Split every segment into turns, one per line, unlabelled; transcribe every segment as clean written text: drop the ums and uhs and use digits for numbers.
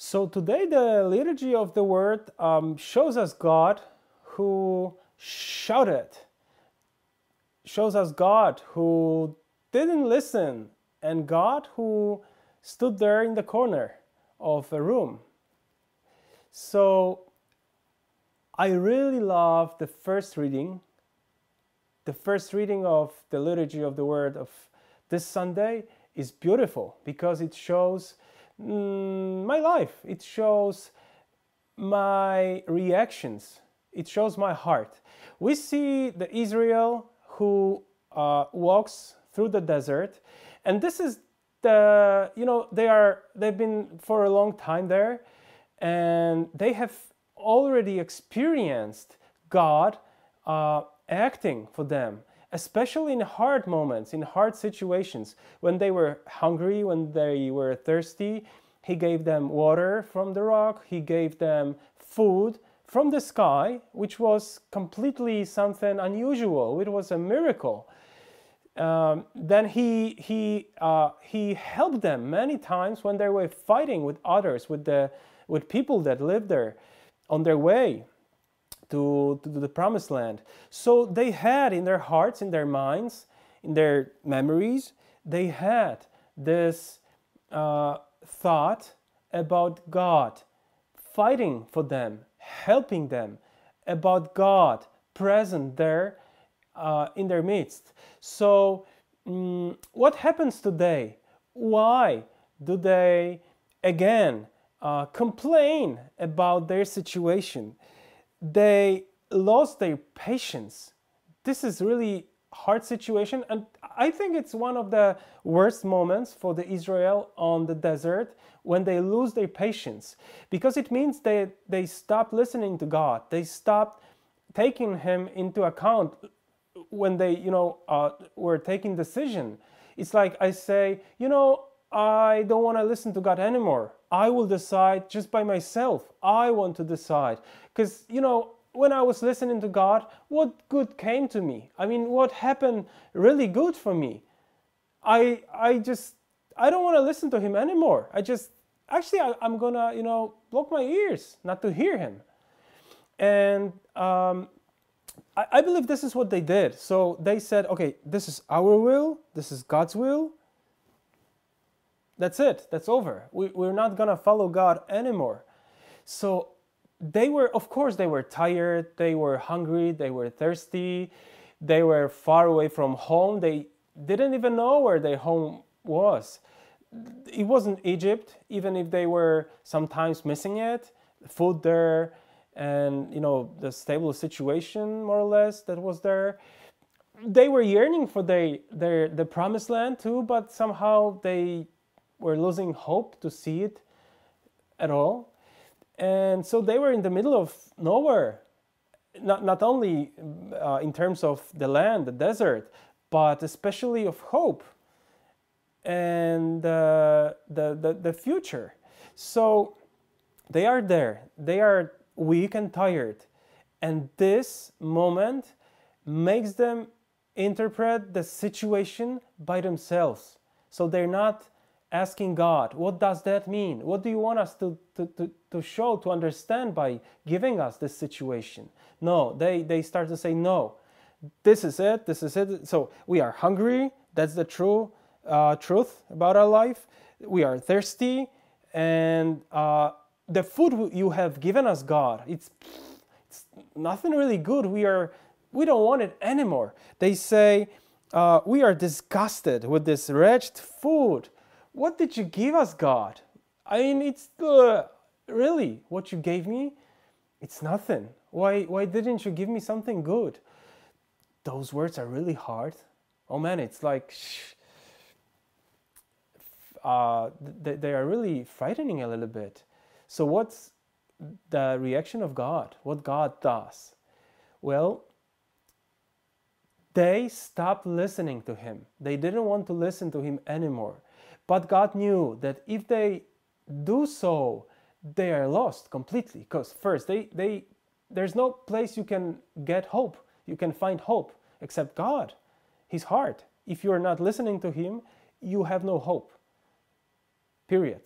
So today the liturgy of the word shows us God who shouted, shows us God who didn't listen, and God who stood there in the corner of a room. So I really love the first reading. The first reading of the liturgy of the word of this Sunday is beautiful because it shows my life. It shows my reactions. It shows my heart. We see the Israel who walks through the desert, and this is the they've been for a long time there, and they have already experienced God acting for them, especially in hard moments, in hard situations. When they were hungry, when they were thirsty, He gave them water from the rock. He gave them food from the sky, which was completely something unusual. It was a miracle. Then he helped them many times when they were fighting with others, with people that lived there on their way to the promised land. So they had in their hearts, in their minds, in their memories, they had this thought about God fighting for them, helping them, about God present there in their midst. So what happens today? Why do they again complain about their situation? They lost their patience. This is really hard situation, and I think it's one of the worst moments for the Israel on the desert, when they lose their patience, because it means they stop listening to God. They stop taking Him into account when they were taking decision. It's like I say, I don't want to listen to God anymore. I will decide just by myself. I want to decide. Because, when I was listening to God, what good came to me? I mean, what happened really good for me? I don't want to listen to Him anymore. I'm going to, block my ears not to hear Him. And I believe this is what they did. So they said, okay, this is our will. This is God's will. That's it. That's over. We're not going to follow God anymore. So they were tired. They were hungry. They were thirsty. They were far away from home. They didn't even know where their home was. It wasn't Egypt, even if they were sometimes missing it. Food there, and the stable situation more or less that was there. They were yearning for the promised land too, but somehow they were losing hope to see it at all. And so they were in the middle of nowhere, not only in terms of the land, the desert, but especially of hope and the future. So they are there. They are weak and tired. And this moment makes them interpret the situation by themselves. So they're not asking God, what does that mean? What do you want us to show, to understand by giving us this situation? No, they start to say, no, this is it, this is it. So we are hungry, that's the true truth about our life. We are thirsty, and the food you have given us, God, it's nothing really good. We don't want it anymore. They say, we are disgusted with this wretched food. What did you give us, God? I mean, it's really what you gave me. It's nothing. Why didn't you give me something good? Those words are really hard. Oh man, it's like they are really frightening a little bit. So what's the reaction of God? What God does? Well, they stopped listening to Him. They didn't want to listen to Him anymore. But God knew that if they do so, they are lost completely. Because first, there's no place you can get hope. You can find hope except God, His heart. If you are not listening to Him, you have no hope. Period.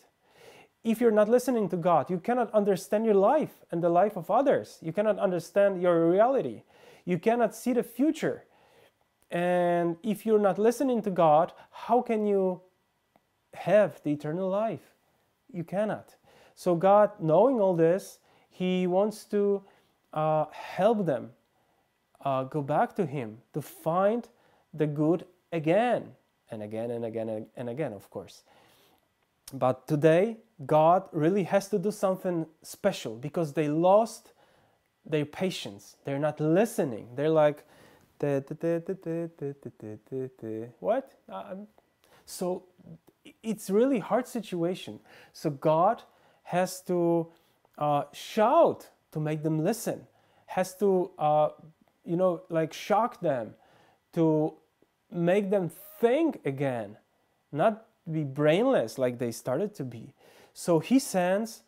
if you're not listening to God, you cannot understand your life and the life of others. You cannot understand your reality. You cannot see the future. And if you're not listening to God, how can you have the eternal life? You cannot. So God, knowing all this, He wants to help them go back to Him, to find the good again and again and again and again, of course. But today, God really has to do something special because they lost their patience. They're not listening. They're like, what? So it's really hard situation. So God has to shout to make them listen, has to, like shock them, to make them think again, not be brainless like they started to be. So He sends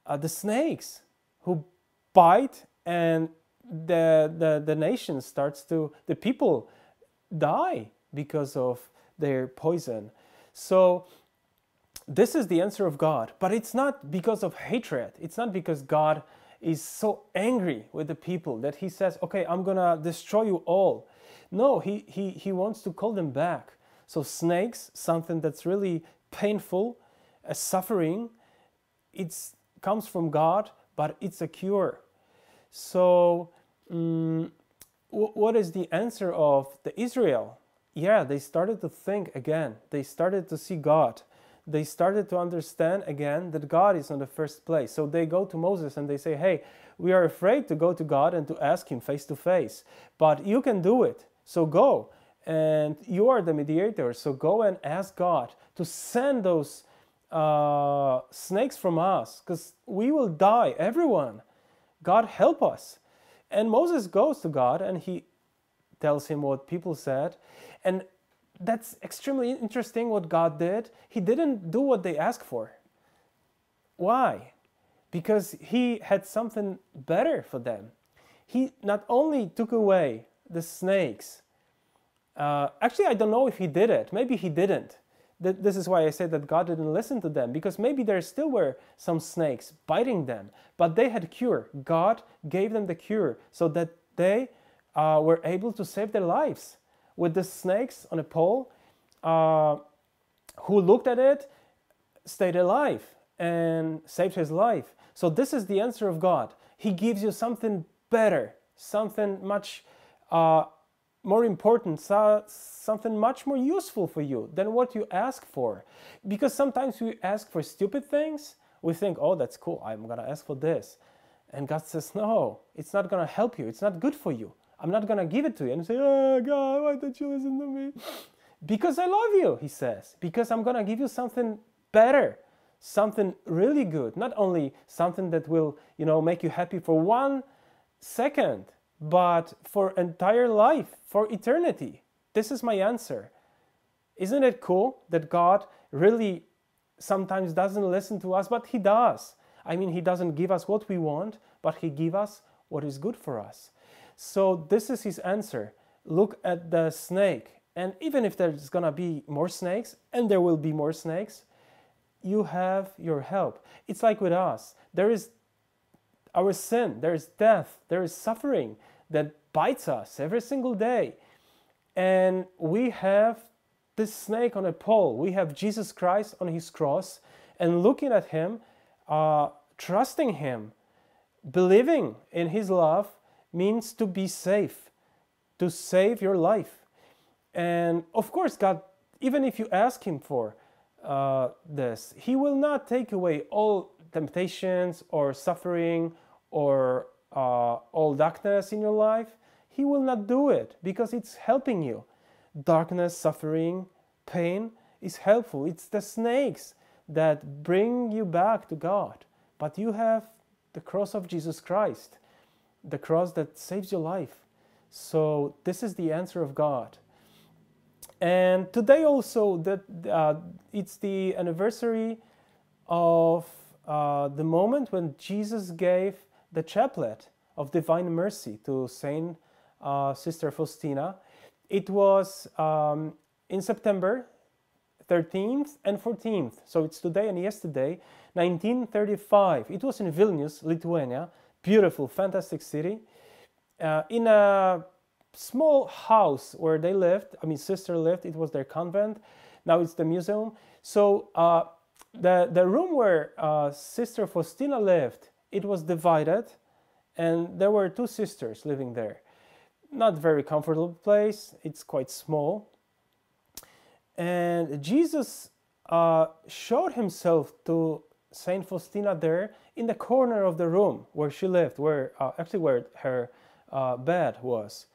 the snakes who bite, and the nation starts to, the people die because of their poison. So this is the answer of God, but it's not because of hatred. It's not because God is so angry with the people that He says, okay, I'm gonna destroy you all. No, he wants to call them back. So snakes, something that's really painful, a suffering, it comes from God, but it's a cure. So what is the answer of the Israel? Yeah, they started to think again. They started to see God. They started to understand again that God is in the first place. So they go to Moses and they say, hey, we are afraid to go to God and to ask Him face to face, but you can do it. So go, and you are the mediator. So go and ask God to send those snakes from us, because we will die, everyone. God help us. And Moses goes to God and he tells him what people said. And that's extremely interesting what God did. He didn't do what they asked for. Why? Because He had something better for them. He not only took away the snakes. Actually, I don't know if He did it. Maybe He didn't. This is why I said that God didn't listen to them, because maybe there still were some snakes biting them, but they had cure. God gave them the cure so that they were able to save their lives. With the snakes on a pole, who looked at it, stayed alive and saved his life. So this is the answer of God. He gives you something better, something much more important, something much more useful for you than what you ask for. Because sometimes we ask for stupid things. We think, oh, that's cool, I'm going to ask for this. And God says, no, it's not going to help you. It's not good for you. I'm not going to give it to you. And you say, oh, God, why don't you listen to me? Because I love you, He says. Because I'm going to give you something better, something really good. Not only something that will, make you happy for 1 second, but for entire life, for eternity. This is my answer. Isn't it cool that God really sometimes doesn't listen to us, but He does? I mean, He doesn't give us what we want, but He gives us what is good for us. So this is His answer. Look at the snake. And even if there's going to be more snakes, and there will be more snakes, you have your help. It's like with us. There is our sin, there is death, there is suffering that bites us every single day. And we have this snake on a pole. We have Jesus Christ on His cross, and looking at Him, trusting Him, believing in His love means to be safe, to save your life. And of course, God, even if you ask Him for this, He will not take away all temptations or suffering or all darkness in your life. He will not do it because it's helping you. Darkness, suffering, pain is helpful. It's the snakes that bring you back to God. But you have the cross of Jesus Christ, the cross that saves your life. So this is the answer of God. And today also, it's the anniversary of the moment when Jesus gave the Chaplet of Divine Mercy to Saint Sister Faustina. It was in September 13th and 14th. So it's today and yesterday, 1935. It was in Vilnius, Lithuania. Beautiful, fantastic city. In a small house where they lived, I mean, sister lived, it was their convent. Now it's the museum. So the room where Sister Faustina lived, it was divided, and there were two sisters living there. Not very comfortable place, it's quite small. And Jesus showed himself to Saint Faustina there in the corner of the room where she lived, where actually where her bed was.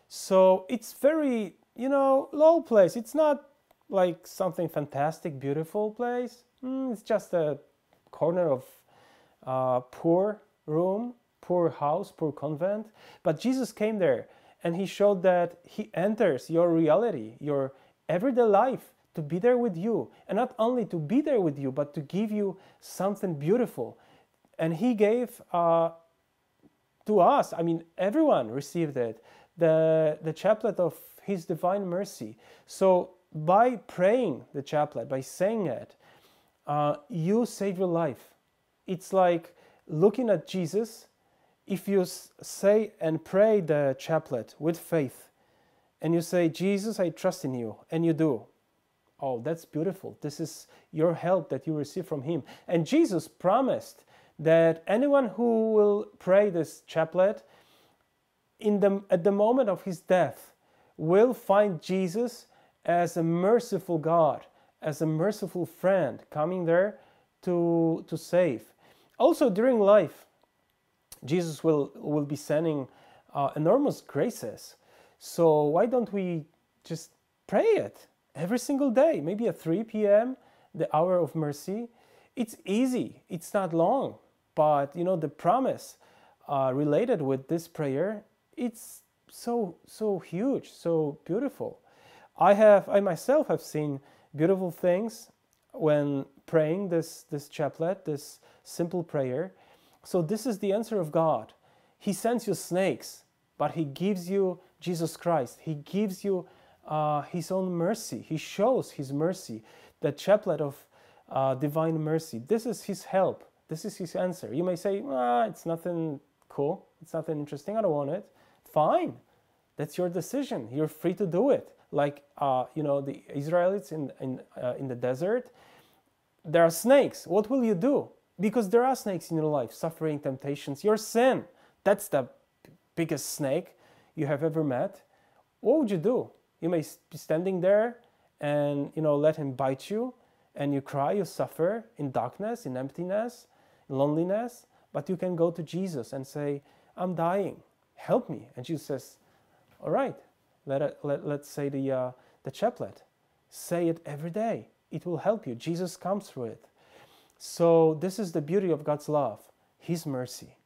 So it's very, low place. It's not like something fantastic, beautiful place. It's just a corner of poor room, poor house, poor convent. But Jesus came there and he showed that he enters your reality, your everyday life, to be there with you. And not only to be there with you, but to give you something beautiful. And he gave to us, I mean, everyone received it, the chaplet of his divine mercy. So by praying the chaplet, by saying it, you save your life. It's like looking at Jesus. If you say and pray the chaplet with faith, and you say, Jesus, I trust in you, and you do, oh, that's beautiful. This is your help that you receive from him. And Jesus promised that anyone who will pray this chaplet at the moment of his death will find Jesus as a merciful God, as a merciful friend coming there to save. Also during life, Jesus will be sending enormous graces. So why don't we just pray it every single day, maybe at 3 p.m., the hour of mercy. It's easy, it's not long, but the promise related with this prayer, it's so huge, so beautiful. I myself have seen beautiful things when praying this chaplet, this simple prayer. So this is the answer of God. He sends you snakes, but he gives you Jesus Christ. He gives you his own mercy. He shows his mercy, the chaplet of divine mercy. This is his help. This is his answer. You may say, it's nothing cool. It's nothing interesting. I don't want it. Fine. That's your decision. You're free to do it. Like, the Israelites in the desert, there are snakes. What will you do? Because there are snakes in your life, suffering, temptations, your sin. That's the biggest snake you have ever met. What would you do? You may be standing there and, let him bite you, and you cry, you suffer in darkness, in emptiness, in loneliness, but you can go to Jesus and say, I'm dying, help me. And Jesus says, all right, let's say the chaplet. Say it every day. It will help you. Jesus comes through it. So this is the beauty of God's love, his mercy.